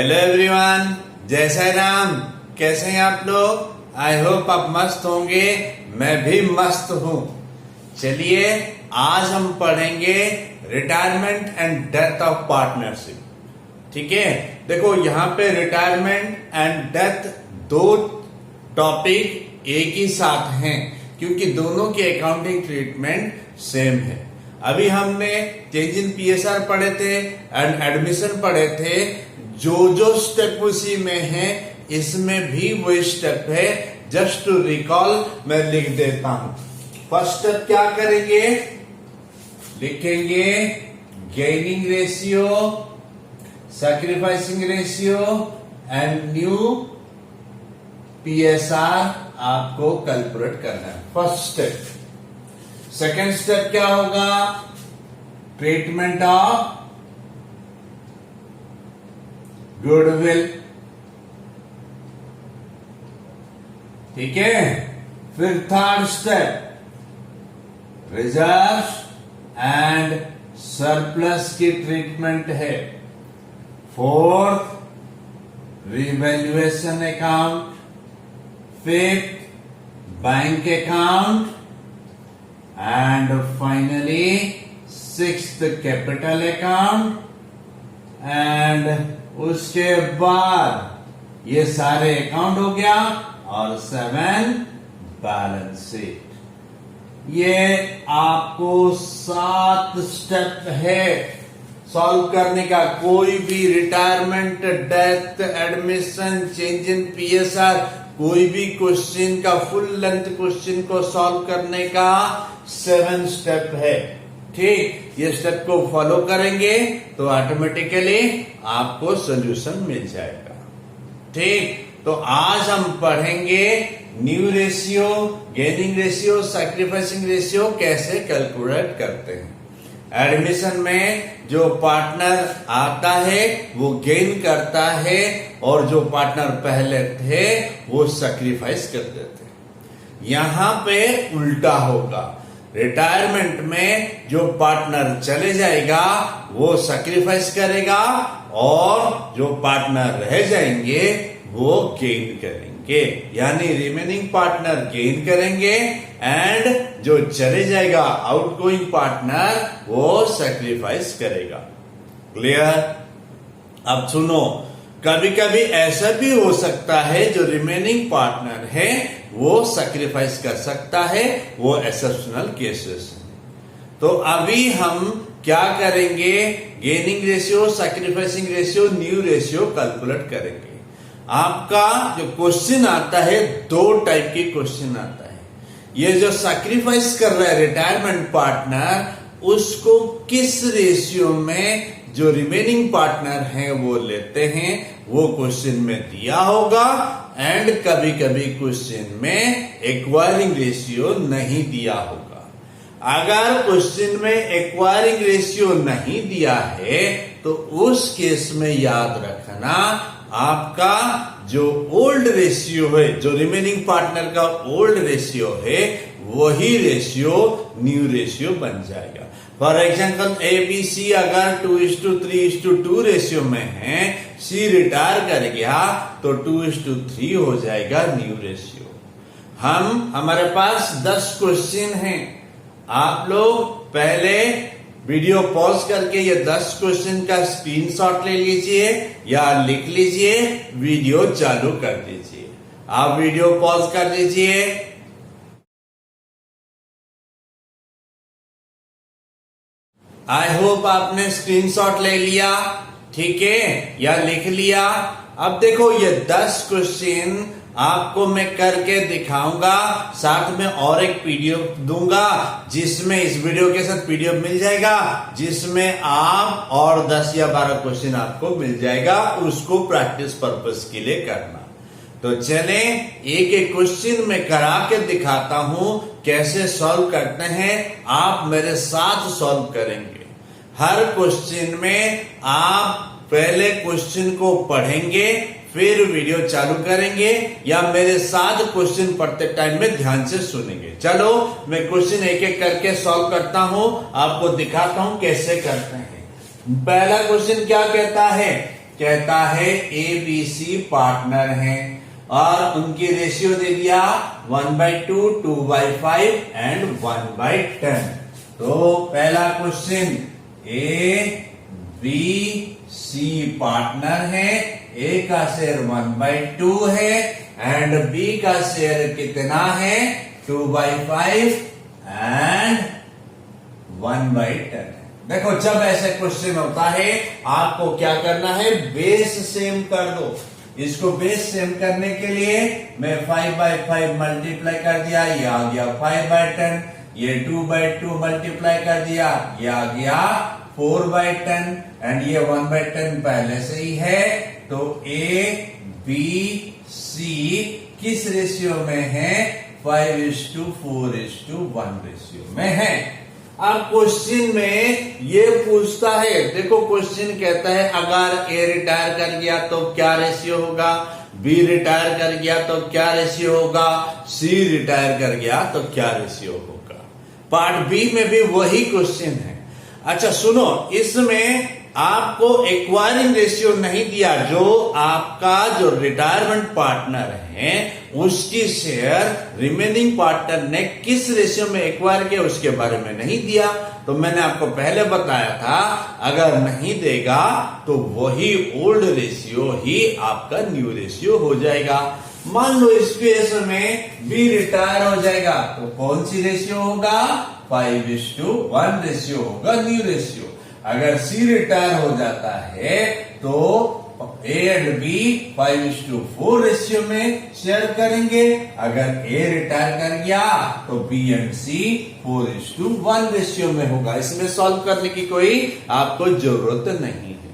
Hello everyone, जय साई राम। कैसे हैं आप लोग? आई होप आप मस्त होंगे। मैं भी मस्त हूं। चलिए आज हम पढ़ेंगे retirement and death of partnership. ठीक है, देखो यहाँ पे रिटायरमेंट एंड डेथ दो टॉपिक एक ही साथ हैं क्योंकि दोनों की अकाउंटिंग ट्रीटमेंट सेम है। अभी हमने चेंज इन पीएसआर पढ़े थे एंड एडमिशन पढ़े थे। जो स्टेप उसी में है इसमें भी वही स्टेप है। जस्ट टू रिकॉल मैं लिख देता हूं। फर्स्ट स्टेप क्या करेंगे, लिखेंगे gaining ratio, sacrificing ratio and new PSR आपको कैलकुलेट करना है। First step. सेकेंड स्टेप क्या होगा, ट्रीटमेंट ऑफ गुडविल। ठीक है, फिर third step reserve and surplus की ट्रीटमेंट है। Fourth revaluation account, fifth bank account and finally sixth capital account and उसके बाद ये सारे अकाउंट हो गया और 7 बैलेंस शीट। ये आपको 7 स्टेप है सॉल्व करने का। कोई भी retirement, death, admission, change in PSR, कोई भी क्वेश्चन का फुल लेंथ क्वेश्चन को सॉल्व करने का 7 स्टेप है। ठीक, ये स्टेप को फॉलो करेंगे तो ऑटोमेटिकली आपको सोल्यूशन मिल जाएगा। ठीक, तो आज हम पढ़ेंगे new ratio, gaining ratio, sacrificing ratio कैसे कैलकुलेट करते हैं। एडमिशन में जो पार्टनर आता है वो गेन करता है और जो पार्टनर पहले थे वो सैक्रिफाइस कर देते हैं। यहां पे उल्टा होगा। रिटायरमेंट में जो पार्टनर चले जाएगा वो सैक्रिफाइस करेगा और जो पार्टनर रह जाएंगे वो गेन करेंगे, यानी रिमेनिंग पार्टनर गेन करेंगे एंड जो चले जाएगा आउटगोइंग पार्टनर वो सैक्रिफाइस करेगा। क्लियर? अब सुनो, कभी कभी ऐसा भी हो सकता है जो रिमेनिंग पार्टनर है वो सैक्रिफाइस कर सकता है, वो एक्सेप्शनल केसेस है। तो अभी हम क्या करेंगे, gaining ratio, sacrificing ratio, new ratio calculate करेंगे। आपका जो क्वेश्चन आता है, 2 टाइप के क्वेश्चन आता है। ये जो सैक्रिफाइस कर रहा है रिटायरमेंट पार्टनर, उसको किस रेशियो में जो रिमेनिंग पार्टनर हैं वो लेते हैं, वो क्वेश्चन में दिया होगा। एंड कभी कभी क्वेश्चन में एक्वायरिंग रेशियो नहीं दिया होगा। अगर क्वेश्चन में एक्वायरिंग रेशियो नहीं दिया है तो उस केस में याद रखना, आपका जो ओल्ड रेशियो है, जो रिमेनिंग पार्टनर का ओल्ड रेशियो है, वही रेशियो न्यू रेशियो बन जाएगा। फॉर एग्जाम्पल ABC अगर 2:3:2 रेशियो में है, C रिटायर कर गया तो 2:3 हो जाएगा न्यू रेशियो। हमारे पास 10 क्वेश्चन हैं। आप लोग पहले वीडियो पॉज करके ये 10 क्वेश्चन का स्क्रीनशॉट ले लीजिए या लिख लीजिए, वीडियो चालू कर दीजिए। आप वीडियो पॉज कर दीजिए। आई होप आपने स्क्रीनशॉट ले लिया, ठीक है, या लिख लिया। अब देखो ये 10 क्वेश्चन आपको मैं करके दिखाऊंगा, साथ में और एक पीडीएफ दूंगा जिसमें इस वीडियो के साथ पीडीएफ मिल जाएगा, जिसमें आप और 10 या 12 क्वेश्चन आपको मिल जाएगा। उसको प्रैक्टिस पर्पस के लिए करना। तो चले एक एक क्वेश्चन में करा के दिखाता हूं कैसे सॉल्व करते हैं। आप मेरे साथ सॉल्व करेंगे। हर क्वेश्चन में आप पहले क्वेश्चन को पढ़ेंगे, फिर वीडियो चालू करेंगे या मेरे साथ क्वेश्चन पढ़ते टाइम में ध्यान से सुनेंगे। चलो मैं क्वेश्चन एक एक करके सॉल्व करता हूं, आपको दिखाता हूं कैसे करते हैं। पहला क्वेश्चन क्या कहता है, कहता है ए बी सी पार्टनर हैं और उनकी रेशियो दे दिया 1/2, 2/5 एंड 1/10। तो पहला question, A B C partner है, ए का शेयर 1/2 है एंड बी का शेयर कितना है 2/5 एंड 1/10 है। देखो जब ऐसे क्वेश्चन होता है आपको क्या करना है, बेस सेम कर दो। इसको बेस सेम करने के लिए मैं 5/5 मल्टीप्लाई कर दिया, ये आ गया 5/10, ये 2/2 मल्टीप्लाई कर दिया, ये आ गया 4/10 एंड ये 1/10 पहले से ही है। तो ए बी सी किस रेशियो में है, 5:4:1 रेशियो में है। अब क्वेश्चन में ये पूछता है, देखो क्वेश्चन कहता है अगर ए रिटायर कर गया तो क्या रेशियो होगा, बी रिटायर कर गया तो क्या रेशियो होगा, सी रिटायर कर गया तो क्या रेशियो होगा। पार्ट बी में भी वही क्वेश्चन है। अच्छा सुनो, इसमें आपको एक्वायरिंग रेशियो नहीं दिया, जो आपका जो रिटायरमेंट पार्टनर है उसकी शेयर रिमेनिंग पार्टनर ने किस रेशियो में एक्वायर किया उसके बारे में नहीं दिया। तो मैंने आपको पहले बताया था अगर नहीं देगा तो वही ओल्ड रेशियो ही आपका न्यू रेशियो हो जाएगा। मान लो इस केस में बी रिटायर हो जाएगा तो कौन सी रेशियो होगा, 5:1 रेशियो होगा, न्यू रेशियो। अगर सी रिटायर हो जाता है तो ए एंड बी 5:4 रेशियो में शेयर करेंगे। अगर ए रिटायर कर गया तो बी एंड सी 4:1 रेशियो में होगा। इसमें सॉल्व करने की कोई आपको जरूरत नहीं है।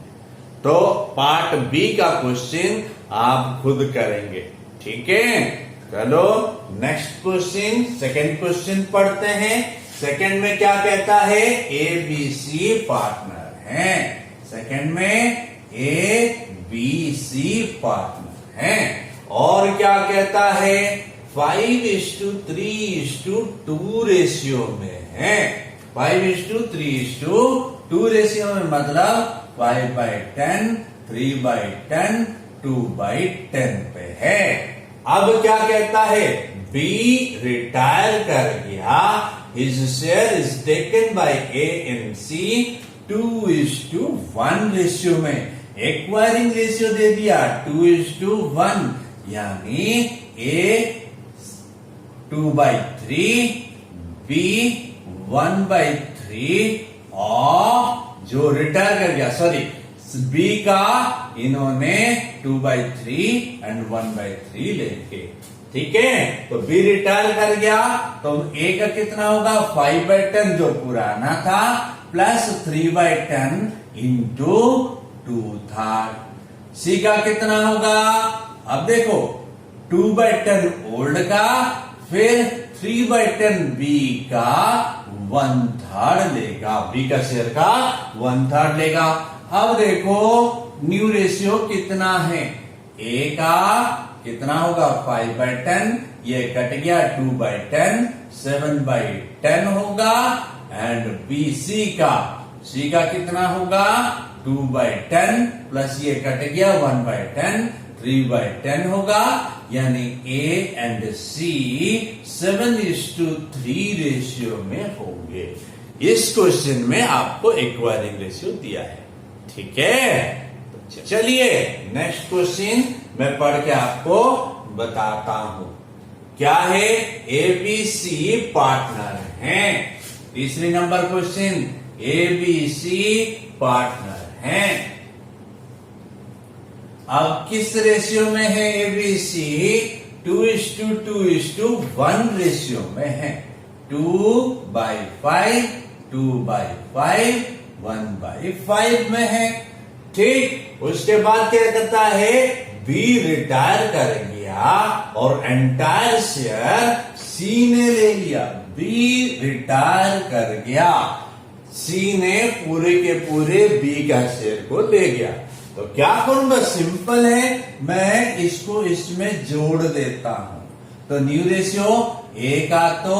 तो पार्ट बी का क्वेश्चन आप खुद करेंगे, ठीक है। चलो नेक्स्ट क्वेश्चन, सेकंड क्वेश्चन पढ़ते हैं। सेकंड में क्या कहता है, ए बी सी पार्टनर हैं। सेकंड में ए बी सी पार्टनर हैं और क्या कहता है 5:3:2 रेशियो में है। 5:3:2 रेशियो में मतलब 5/10, 3/10, 2/10 पे है। अब क्या कहता है, बी रिटायर कर गया, his share is taken by A and C 2:1 ratio में। एक्वायरिंग रेशियो दे दिया 2:1, यानी A 2/3, B 1/3 और जो रिटायर कर गया, सॉरी बी का इन्होंने 2/3 एंड 1/3 लेके, ठीक है। तो बी रिटायर कर गया तो ए का कितना होगा, 5/10 जो पुराना था प्लस 3/10 इंटू 2/3। सी का कितना होगा, अब देखो 2/10 ओल्ड का, फिर 3/10 बी का 1/3 लेगा, बी का शेयर का 1/3 लेगा। अब देखो न्यू रेशियो कितना है, ए का कितना होगा 5/10, ये कट गया 2/10, 7/10 होगा एंड बी सी का कितना होगा 2/10 प्लस ये कट गया 1/10, 3/10 होगा, यानी ए एंड सी 7:3 रेशियो में होंगे। इस क्वेश्चन में आपको एक्वायरिंग रेशियो दिया है, ठीक है। तो चलिए नेक्स्ट क्वेश्चन मैं पढ़ के आपको बताता हूं। क्या है, ए बी सी पार्टनर हैं। तीसरी number question, A B C partner हैं। अब किस रेशियो में है ए बी सी, 2:2:1 रेशियो में है। 2/5, 2/5, 1/5 में है, ठीक। उसके बाद क्या करता है, बी रिटायर कर गया और एंटायर शेयर सी ने ले लिया। बी रिटायर कर गया, सी ने पूरे के पूरे बी का शेयर को ले गया। तो क्या करूंगा, सिंपल है, मैं इसको इसमें जोड़ देता हूं। तो न्यू रेशियो ए का तो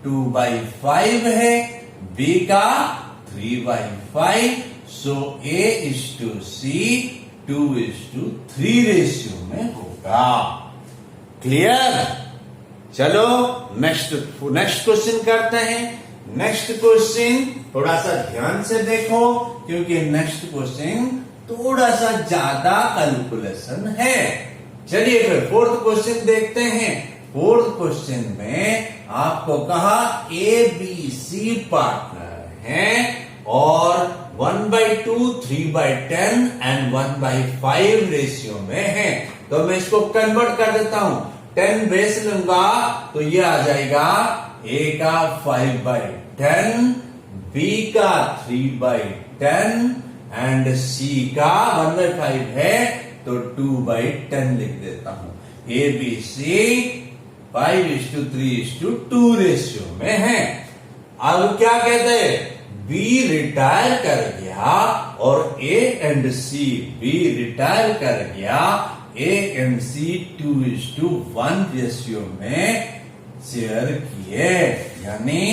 2/5 है, बी का 3/5, सो A:C 2:3 रेशियो में होगा। क्लियर? चलो नेक्स्ट क्वेश्चन करते हैं। नेक्स्ट क्वेश्चन थोड़ा सा ध्यान से देखो, क्योंकि नेक्स्ट क्वेश्चन थोड़ा सा ज्यादा कैलकुलेशन है। चलिए फिर फोर्थ क्वेश्चन देखते हैं। फोर्थ क्वेश्चन में आपको कहा ABC पार्टनर हैं और 1/2, 3/10 एंड 1/5 रेशियो में है। तो मैं इसको कन्वर्ट कर देता हूं। 10 बेस लूंगा तो ये आ जाएगा A का 5/10, B का 3/10 एंड C का 1/5 है तो 2/10 लिख देता हूं। ABC 5:3:2 रेशियो में है। अब क्या कहते हैं, B रिटायर कर गया और A and C, B retire कर गया, A एंड C 2:1 रेशियो में शेयर किए, यानी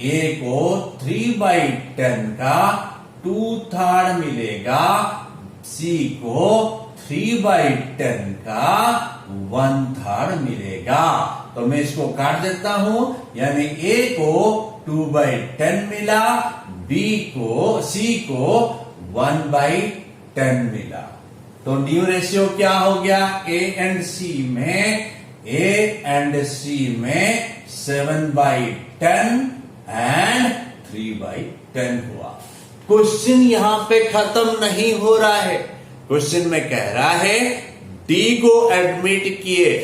A को 3/10 का 2/3 मिलेगा, C को 3/10 का 1/3 मिलेगा। तो मैं इसको काट देता हूं, यानी A को 2/10 मिला, C को 1/10 मिला। तो न्यू रेशियो क्या हो गया, A एंड C में 7/10 एंड 3/10 हुआ। क्वेश्चन यहां पे खत्म नहीं हो रहा है। क्वेश्चन में कह रहा है D को एडमिट किए,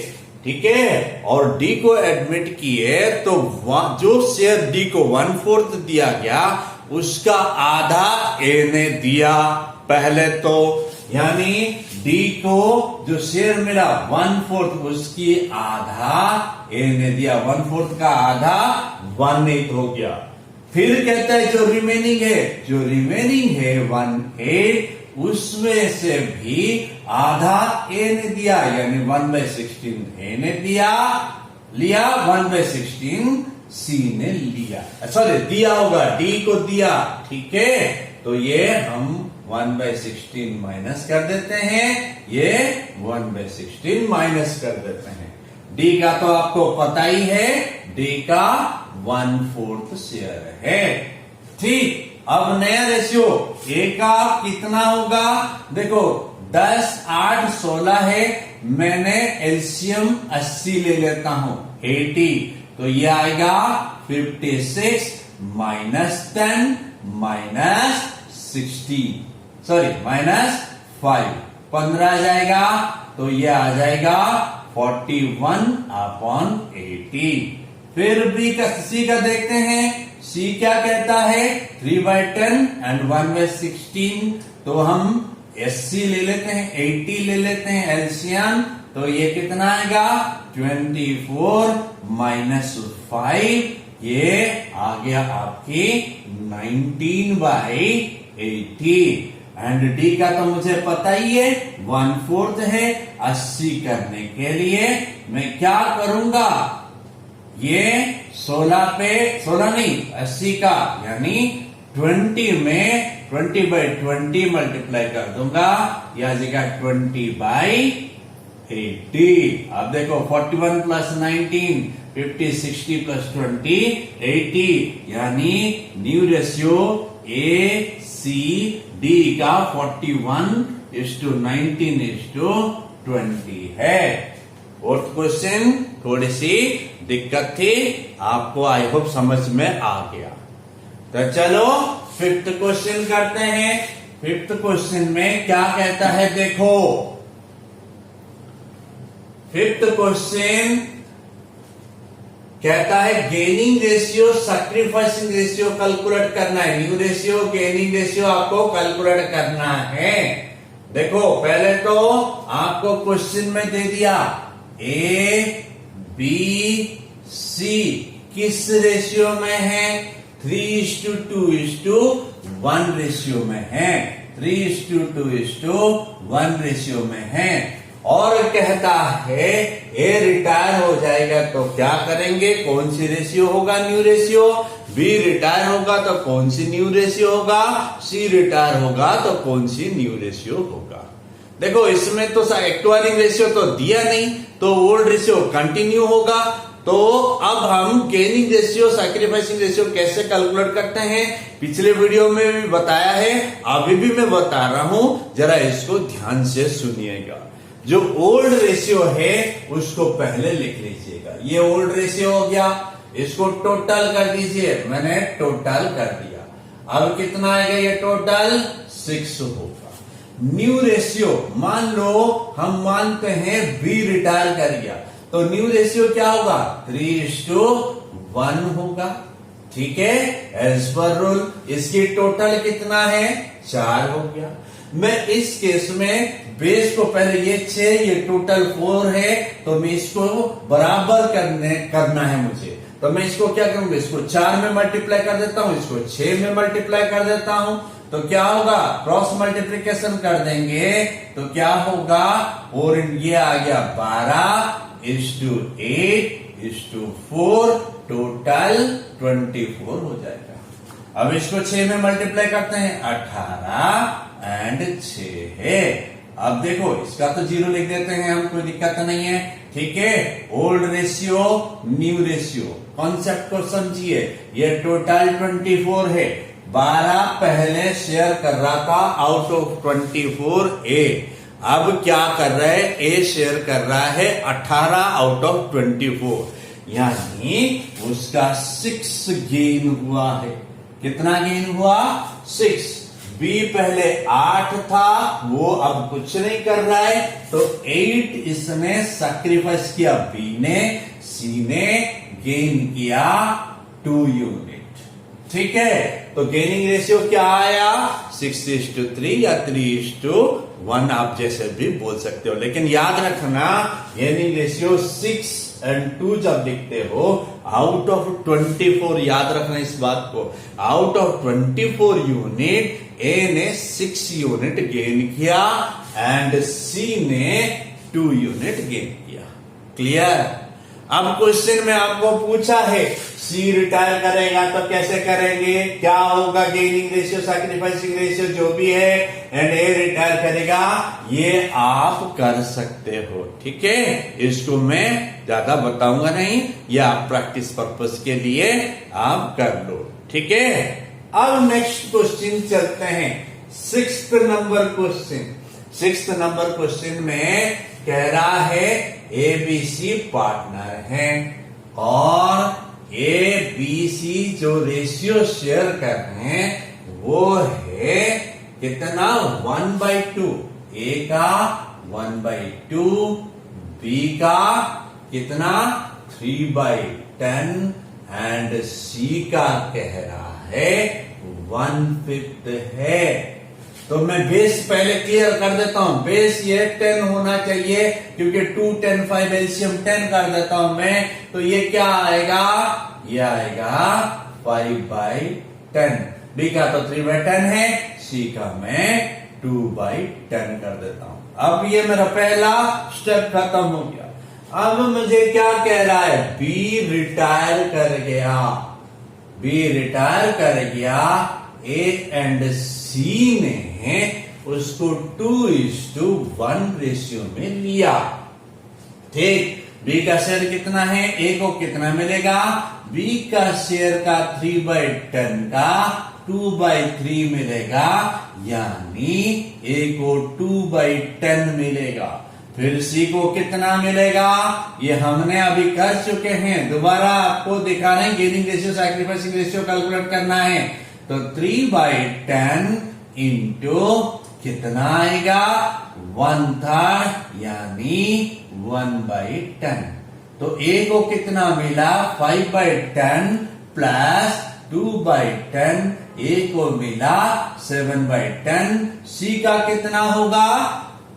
ठीक है, और D को एडमिट किए तो जो शेयर D को 1/4 दिया गया उसका आधा A ने दिया पहले तो, यानी D को जो शेयर मिला 1/4 उसकी आधा A ने दिया, 1/4 का आधा 1/8 हो गया। फिर कहता है जो रिमेनिंग है 1/8 उसमें से भी आधा A ने दिया, यानी 1/16 A ने लिया 1/16 C ने लिया, सॉरी दिया होगा, D को दिया, ठीक है। तो ये हम 1/16 माइनस कर देते हैं, ये 1/16 माइनस कर देते हैं। D का तो आपको पता ही है, D का 1/4 शेयर है, ठीक। अब नया रेशियो A का कितना होगा, देखो 10, 8, 16 है, मैंने एलसीएम 80 ले लेता हूं, 80, तो ये आएगा 56 -10 -5, 15 आ जाएगा, तो ये आ जाएगा 41/80। फिर C का देखते हैं। C क्या कहता है, 3/10 एंड 1/16, तो हम 80 ले लेते हैं, 80 ले लेते हैं एलसीएम, तो ये कितना आएगा 24 -5, ये आ गया आपकी 19/80। एंड D का तो मुझे पता ही है 1/4 है। 80 करने के लिए मैं क्या करूंगा, ये 80 का यानी 20 में 20/20 मल्टीप्लाई कर दूंगा, यह जगह 20/80। अब देखो 41 + 19 50, 60 + 20 80, यानी न्यू रेशियो ACD का 41:19:20 है। फोर्थ क्वेश्चन थोड़ी सी दिक्कत थी, आपको आई होप समझ में आ गया। तो चलो फिफ्थ क्वेश्चन करते हैं। फिफ्थ क्वेश्चन में क्या कहता है, देखो फिफ्थ क्वेश्चन कहता है gaining ratio sacrificing ratio calculate करना है। न्यू रेशियो गेनिंग रेशियो आपको कैलकुलेट करना है। देखो पहले तो आपको क्वेश्चन में दे दिया ABC किस रेशियो में है, 3:2:1 रेशियो में है, 3:2:1 रेशियो में है। और कहता है ए रिटायर हो जाएगा तो क्या करेंगे, कौन सी रेशियो होगा न्यू रेशियो, बी रिटायर होगा तो कौन सी न्यू रेशियो होगा, सी रिटायर होगा तो कौन सी न्यू रेशियो होगा। देखो इसमें तो एक्वायरिंग रेशियो तो दिया नहीं, तो ओल्ड रेशियो कंटिन्यू होगा। तो अब हम गेनिंग रेशियो, सैक्रिफाइसिंग रेशियो कैसे कैलकुलेट करते हैं पिछले वीडियो में भी बताया है, अभी भी मैं बता रहा हूं, जरा इसको ध्यान से सुनिएगा। जो ओल्ड रेशियो है उसको पहले लिख लीजिएगा। ये ओल्ड रेशियो हो गया, इसको टोटल कर दीजिए, मैंने टोटल कर दिया। अब कितना आएगा ये टोटल 6 होगा। न्यू रेशियो, मान लो हम मानते हैं बी रिटायर कर गया, तो न्यू रेशियो क्या होगा 3:1 होगा। ठीक है, एज पर रूल। इसकी टोटल कितना है 4 हो गया। मैं इस केस में बेस को पहले ये 6, ये टोटल 4 है, तो मैं इसको बराबर करना है मुझे। तो मैं इसको क्या करूंगा, इसको 4 में मल्टीप्लाई कर देता हूं, इसको 6 में मल्टीप्लाई कर देता हूं, तो क्या होगा क्रॉस मल्टीप्लिकेशन कर देंगे तो क्या होगा, और ये आ गया 12:8:4, टोटल 24 हो जाएगा। अब इसको 6 में मल्टीप्लाई करते हैं, 18 एंड 6 है। अब देखो इसका तो 0 लिख देते हैं हम, कोई दिक्कत नहीं है। ठीक है, old ratio new ratio concept को समझिए। ये टोटल 24 है, 12 पहले शेयर कर रहा था आउट ऑफ 24 ए, अब क्या कर रहा है, ए शेयर कर रहा है 18 आउट ऑफ 24, यानी उसका 6 गेन हुआ है। कितना गेन हुआ 6। बी पहले 8 था, वो अब कुछ नहीं कर रहा है, तो 8 इसने सैक्रिफाइस किया बी ने, सी ने गेन किया 2 यूनिट। ठीक है, तो गेनिंग रेशियो क्या आया 6:3 या 3:1, आप जैसे भी बोल सकते हो। लेकिन याद रखना गेनिंग रेशियो 6 और 2 जब लिखते हो आउट ऑफ 24, याद रखना इस बात को, आउट ऑफ 24 यूनिट ए ने 6 यूनिट गेन किया एंड सी ने 2 यूनिट गेन किया। क्लियर। अब क्वेश्चन में आपको पूछा है सी रिटायर करेगा तो कैसे करेंगे, क्या होगा गेनिंग रेशियो, सैक्रिफाइसिंग रेशियो जो भी है, एंड ए रिटायर करेगा, ये आप कर सकते हो। ठीक है, इसको मैं ज्यादा बताऊंगा नहीं, ये आप प्रैक्टिस पर्पस के लिए आप कर लो। ठीक है, अब नेक्स्ट क्वेश्चन चलते हैं, 6th number question. 6th number question में कह रहा है ABC पार्टनर है और ABC जो रेशियो शेयर कर रहे हैं वो है कितना 1/2, A का 1/2, B का कितना 3/10 एंड C का कह रहा है 1/5 है। तो मैं बेस पहले क्लियर कर देता हूं, बेस ये 10 होना चाहिए क्योंकि 2, 10, 5 एलसीएम 10 कर देता हूं मैं, तो ये क्या आएगा, ये आएगा 5/10। बी का तो 3/10 है, सी का मैं 2/10 कर देता हूं। अब ये मेरा पहला स्टेप खत्म हो गया। अब मुझे क्या कह रहा है, बी रिटायर कर गया, बी रिटायर कर गया, ए एंड सी ने उसको 2:1 रेशियो में लिया। ठीक, बी का शेयर कितना है, ए को कितना मिलेगा, बी का शेयर का 3/10 का 2/3 मिलेगा, यानी ए को 2/10 मिलेगा। फिर सी को कितना मिलेगा, ये हमने अभी कर चुके हैं, दोबारा आपको दिखाना है, gaining ratio sacrificing ratio calculate करना है। तो 3/10 इंटू कितना आएगा 1/3, यानी 1/10। तो ए को कितना मिला 5/10 प्लस 2/10, ए को मिला 7/10, सी का कितना होगा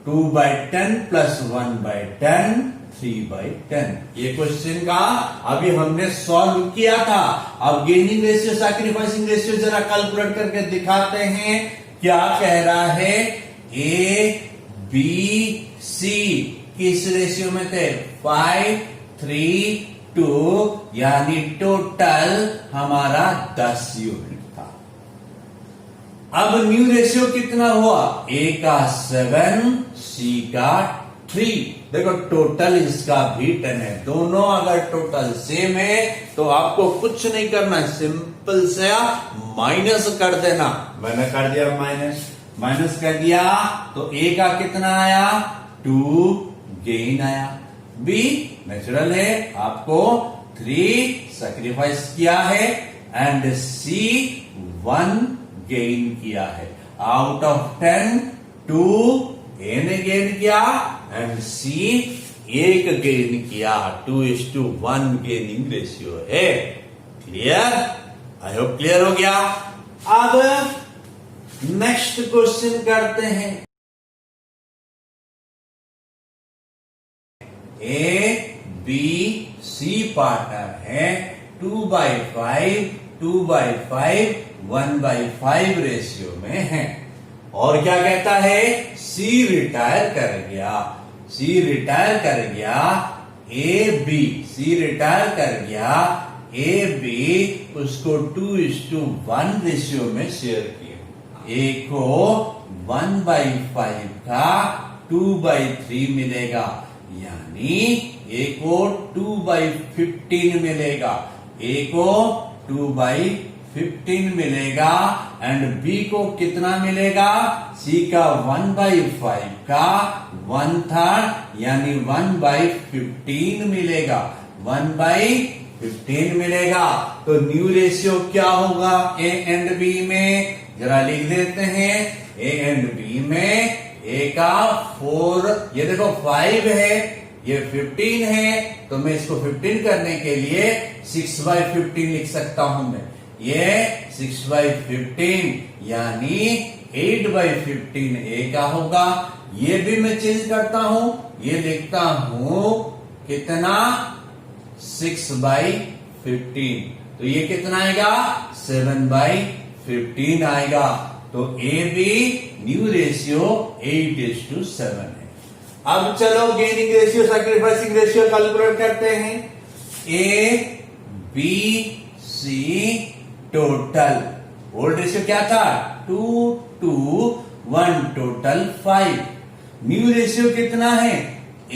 2/10 प्लस 1/10, 3/10। ये क्वेश्चन का अभी हमने सॉल्व किया था। अब गेनिंग रेशियो सैक्रिफाइसिंग रेशियो जरा कैलकुलेट करके दिखाते हैं, क्या कह रहा है, ए बी सी किस रेशियो में थे 5, 3, 2 यानी टोटल हमारा 10 यूनिट था। अब न्यू रेशियो कितना हुआ? A का 7, C का 3। देखो टोटल इसका भी 10 है। दोनों अगर टोटल सेम है तो आपको कुछ नहीं करना, सिंपल से माइनस कर देना। मैंने कर दिया माइनस कर दिया तो A का कितना आया? 2 गेन आया। B नेचुरल है, आपको 3 सैक्रिफाइस किया है एंड C 1 गेन किया है। आउट ऑफ 10 2 A ने गेन किया एंड C 1 गेन किया। 2:1 गेनिंग रेशियो है। क्लियर? आई होप क्लियर हो गया। अब नेक्स्ट क्वेश्चन करते हैं। A B C पार्टनर है। 2/5 2/5 1/5 रेशियो में है। और क्या कहता है? C रिटायर कर गया। C रिटायर कर गया। C रिटायर कर गया। A B उसको 2:1 रेशियो में शेयर किया। A को 1/5 का 2/3 मिलेगा, यानी A को 2/15 मिलेगा। A को 2/15 मिलेगा एंड B को कितना मिलेगा? C का 1/5 का 1/3 यानी 1/15 मिलेगा। 1/15 मिलेगा। तो न्यू रेशियो क्या होगा A एंड B में? जरा लिख देते हैं। A एंड B में A का 4, ये देखो 5 है, ये 15 है, तो मैं इसको 15 करने के लिए 6/15 लिख सकता हूं मैं। ये 6/15 यानी 8/15 A का होगा। ये भी मैं चेंज करता हूं, ये लिखता हूं कितना? 6/15। तो ये कितना आएगा? 7/15 आएगा। तो A B न्यू रेशियो 8:7 है। अब चलो gaining ratio sacrificing ratio calculate करते हैं। A B C total old ratio क्या था? 2:1 टोटल 5। न्यू रेशियो कितना है?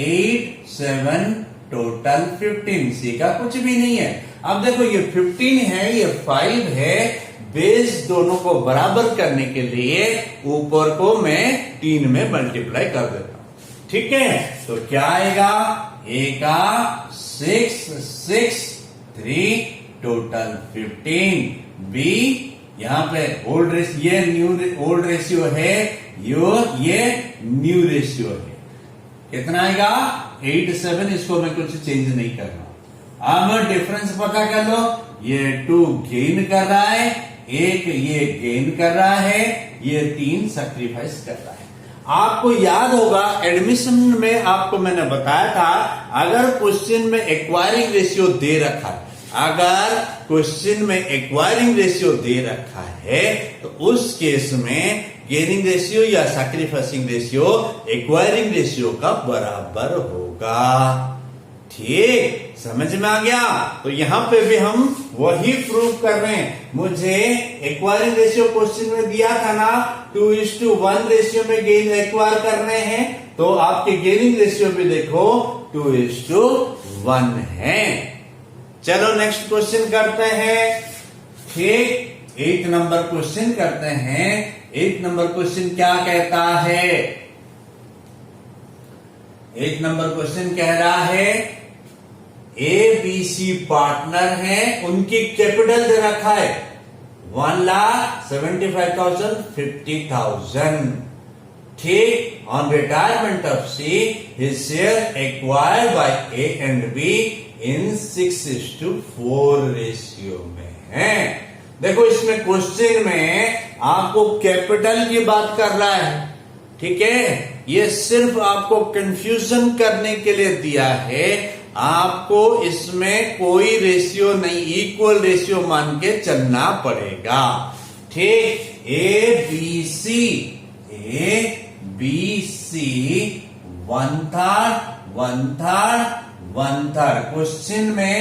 8:7 टोटल 15। C का कुछ भी नहीं है। अब देखो ये 15 है, ये 5 है। बेस दोनों को बराबर करने के लिए ऊपर को मैं 3 में मल्टीप्लाई कर देता हूं। ठीक है, तो क्या आएगा? A का 6 3 टोटल 15। B यहां पे ओल्ड रेशियो, ये न्यू ओल्ड रेशियो है, ये न्यू रेशियो है। कितना आएगा? 8:7। इसको मैं कुछ चेंज नहीं कर रहा। अब डिफरेंस पता कर लो। ये 2 गेन कर रहा है, एक ये गेन कर रहा है, ये 3 सैक्रिफाइस कर रहा है। आपको याद होगा एडमिशन में आपको मैंने बताया था, अगर क्वेश्चन में एक्वायरिंग रेशियो दे रखा है, अगर क्वेश्चन में एक्वायरिंग रेशियो दे रखा है तो उस केस में गेनिंग रेशियो या सैक्रिफाइसिंग रेशियो एक्वायरिंग रेशियो का बराबर होगा। ठीक, समझ में आ गया? तो यहां पे भी हम वही प्रूव कर रहे हैं। मुझे एक्वायरिंग रेशियो क्वेश्चन में दिया था ना, 2:1 रेशियो में गेन एक्वायर करने हैं, तो आपके गेनिंग रेशियो भी देखो 2:1 है। चलो नेक्स्ट क्वेश्चन करते हैं। ठीक, 8 नंबर क्वेश्चन करते हैं। 8 नंबर क्वेश्चन क्या कहता है? 8 नंबर क्वेश्चन कह रहा है ABC पार्टनर हैं, उनकी कैपिटल दे रखा है 1,75,000 50,000। ठीक, on retirement of C his share acquired by A and B in 6:4 ratio में है। देखो इसमें क्वेश्चन में आपको कैपिटल की बात कर रहा है। ठीक है, ये सिर्फ आपको कंफ्यूजन करने के लिए दिया है। आपको इसमें कोई रेशियो नहीं, इक्वल रेशियो मान के चलना पड़ेगा। ठीक, A B C 1/3 1/3 1/3। क्वेश्चन में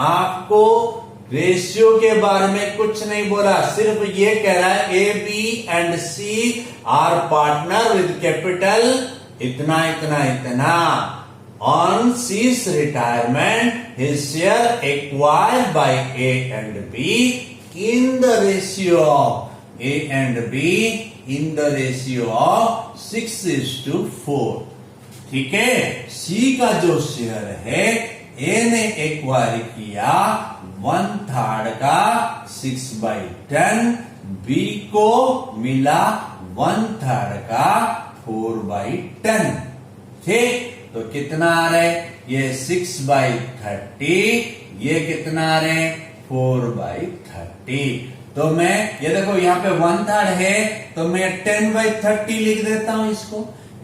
आपको रेशियो के बारे में कुछ नहीं बोला, सिर्फ ये कह रहा है A B and C are partner with capital इतना इतना इतना। ऑन सी's retirement, his share acquired by A and B in the ratio of A and B in the ratio of 6:4। ठीक है, सी का जो शेयर है ए ने एक्वायर किया 1/3 का 6/10, बी को मिला 1/3 का 4/10। ठीक, तो कितना आ रहा है, ये 6/30, ये कितना आ रहे हैं 4/30। तो मैं ये देखो यहाँ पे 1/3 है तो मैं 10/30 लिख देता हूं,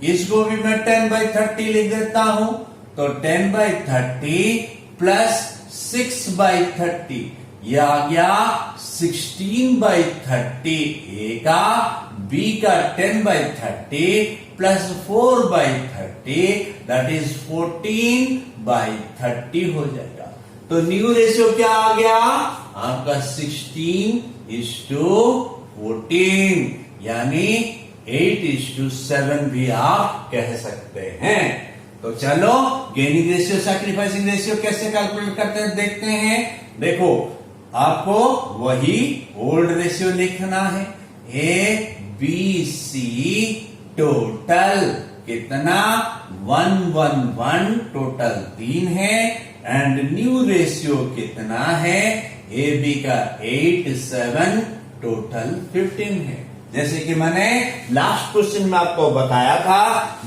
इसको भी मैं 10/30 लिख देता हूं। तो 10/30 प्लस 6/30, ये आ गया 16/30 ए का, बी का 10/30 प्लस 4/30 दैट इज 14/30 हो जाएगा। तो न्यू रेशियो क्या आ गया आपका 16:14, यानी 8:7 भी आप कह सकते हैं। तो चलो गेनिंग रेशियो सैक्रिफाइसिंग रेशियो कैसे कैलकुलेट करते हैं देखते हैं। देखो आपको वही ओल्ड रेशियो लिखना है, ए बी सी टोटल कितना 111, टोटल 3 है, एंड न्यू रेशियो कितना है, ए बी का 8 7, टोटल 15 है। जैसे कि मैंने लास्ट क्वेश्चन में आपको बताया था,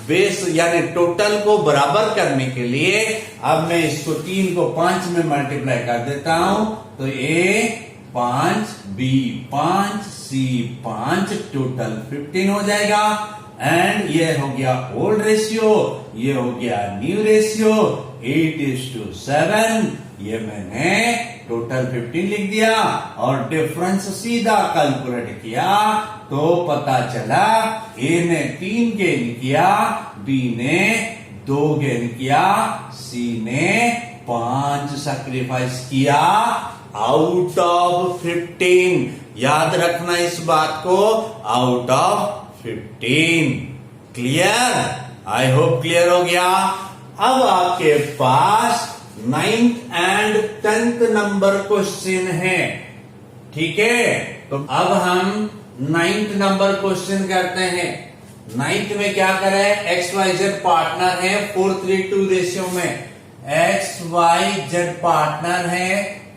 बेस यानी टोटल को बराबर करने के लिए अब मैं इसको 3 को 5 में मल्टीप्लाई कर देता हूं, तो ए 5, बी 5, सी 5, टोटल 15 हो जाएगा। एंड ये हो गया ओल्ड रेशियो, ये हो गया न्यू रेशियो 8:7, ये मैंने टोटल 15 लिख दिया और डिफरेंस सीधा कैलकुलेट किया तो पता चला ए ने 3 गेन किया, बी ने 2 गेन किया, सी ने 5 सैक्रिफाइस किया आउट ऑफ 15। याद रखना इस बात को, out of 15। Clear? I hope clear हो गया। अब आपके पास 9th and 10th number question है, ठीक है। तो अब हम 9th नंबर क्वेश्चन करते हैं। 9th में क्या करें, XYZ पार्टनर है 4:3:2 रेशियो में, XYZ पार्टनर है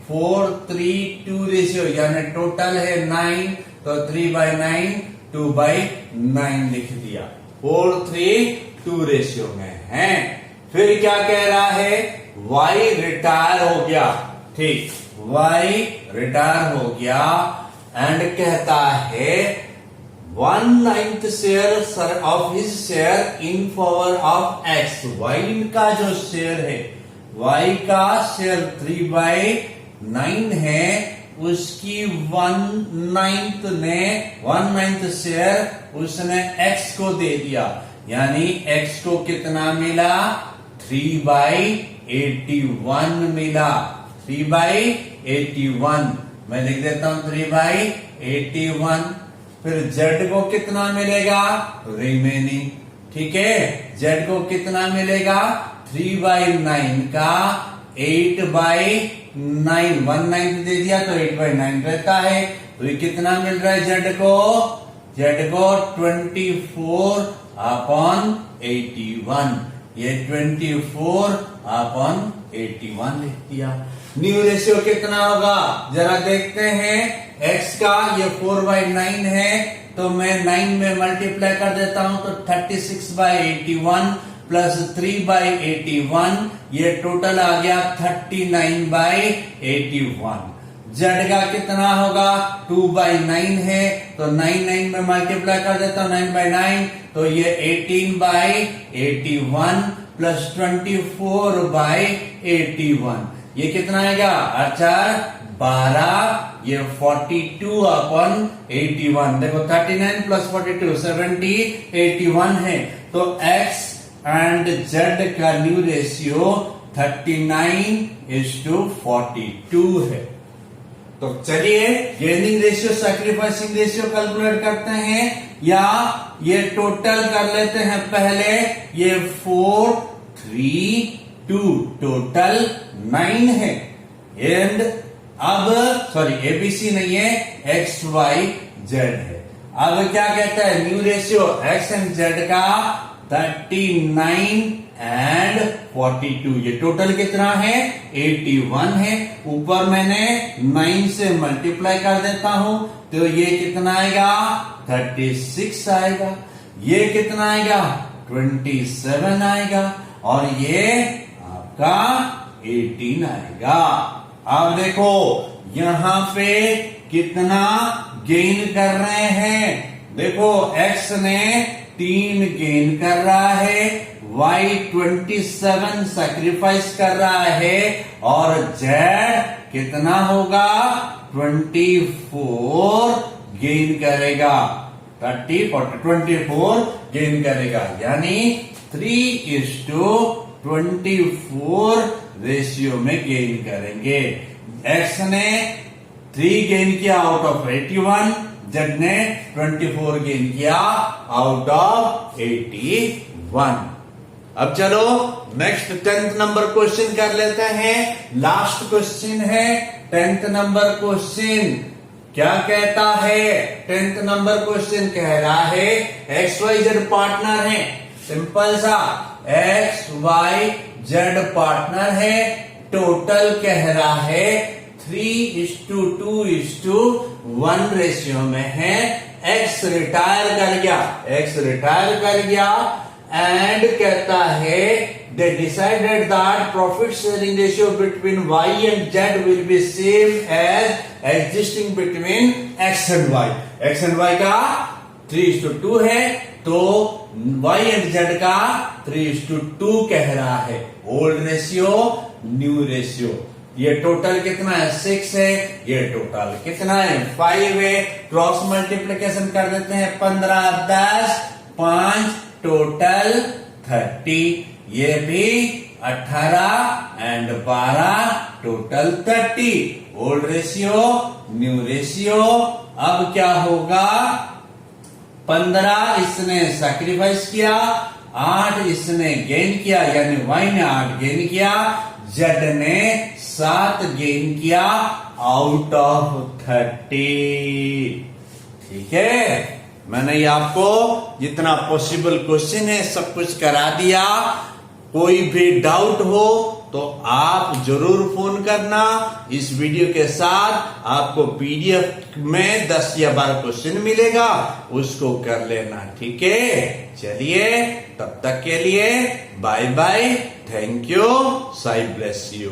4:3:2 रेशियो, यानी टोटल है 9, तो 3/9 2/9 लिख दिया, 4:3:2 रेशियो में है। फिर क्या कह रहा है, Y रिटायर हो गया, ठीक, Y रिटायर हो गया एंड कहता है 1/9 share of his share in favour of X। Y का जो शेयर है, Y का शेयर 3/9 है, उसकी 1/9 शेयर उसने X को दे दिया, यानी X को कितना मिला 3/81 मिला, 3/81 मैं लिख देता हूं 3/81। फिर Z को कितना मिलेगा, रिमेनिंग, ठीक है, Z को कितना मिलेगा 3/9 का 8/9, 1/9 दे दिया तो 8/9 रहता है, तो ये कितना मिल रहा है Z को 24/81, ये 24/81 लिख दिया। न्यू रेशियो कितना होगा जरा देखते हैं। X का ये 4/9 है, तो मैं 9 में मल्टीप्लाई कर देता हूं, तो 36/81 प्लस 3/81, ये टोटल आ गया 39/81। Z का कितना होगा 2/9 है, तो 9 में मल्टीप्लाई कर देता हूं 9/9, तो ये 18/81 प्लस 24/81, ये कितना आएगा 12, ये 42/81। देखो 39 प्लस 42 70, 81 है, तो X एंड Z का न्यू रेशियो 39:42 है। तो चलिए gaining ratio sacrificing ratio calculate करते हैं, या ये टोटल कर लेते हैं पहले। ये 4, 3, 2 टोटल 9 है। एंड अब सॉरी एबीसी नहीं है, एक्स वाई जेड है। अब क्या कहता है new ratio x and Z का 39 एंड 42। ये टोटल कितना है 81 है। ऊपर मैंने 9 से मल्टीप्लाई कर देता हूं तो ये कितना आएगा 36 आएगा। ये कितना आएगा 27 आएगा और ये आपका 18 आएगा। अब देखो यहां पे कितना गेन कर रहे हैं। देखो x ने 3 गेन कर रहा है, y 27 सैक्रिफाइस कर रहा है और z कितना होगा 24 गेन करेगा। 30, 40, 24 गेन करेगा, यानी 3:24 रेशियो में गेन करेंगे। x ने 3 गेन किया आउट ऑफ 81, जेड ने 24 गेन किया आउट ऑफ 81। अब चलो नेक्स्ट 10th नंबर क्वेश्चन कर लेते हैं। लास्ट क्वेश्चन है 10th नंबर क्वेश्चन। क्या कहता है 10th नंबर क्वेश्चन? कह रहा है एक्स वाई जेड पार्टनर है। सिंपल सा एक्स वाई जेड पार्टनर है। टोटल कह रहा है 3:2:1 रेशियो में है। एक्स रिटायर कर गया एंड कहता है they decided that profit sharing ratio between y and z will be same as existing between x and y। x and y का 3:2 है तो y and z का 3:2 कह रहा है। Old ratio new ratio. ये टोटल कितना है 6 है, ये टोटल कितना है 5 है। क्रॉस मल्टीप्लिकेशन कर देते हैं 15, 10, 5 टोटल 30। ये भी 18 and 12 total 30। Old ratio new ratio. अब क्या होगा 15 इसने सैक्रिफाइस किया, 8 इसने गेन किया, यानी y ने 8 गेन किया, z ने 7 गेन किया आउट ऑफ 30। ठीक है, मैंने ये आपको जितना पॉसिबल क्वेश्चन है सब कुछ करा दिया। कोई भी डाउट हो तो आप जरूर फोन करना। इस वीडियो के साथ आपको पीडीएफ में 10 या 12 क्वेश्चन मिलेगा, उसको कर लेना। ठीक है, चलिए तब तक के लिए bye bye, thank you, Sai bless you.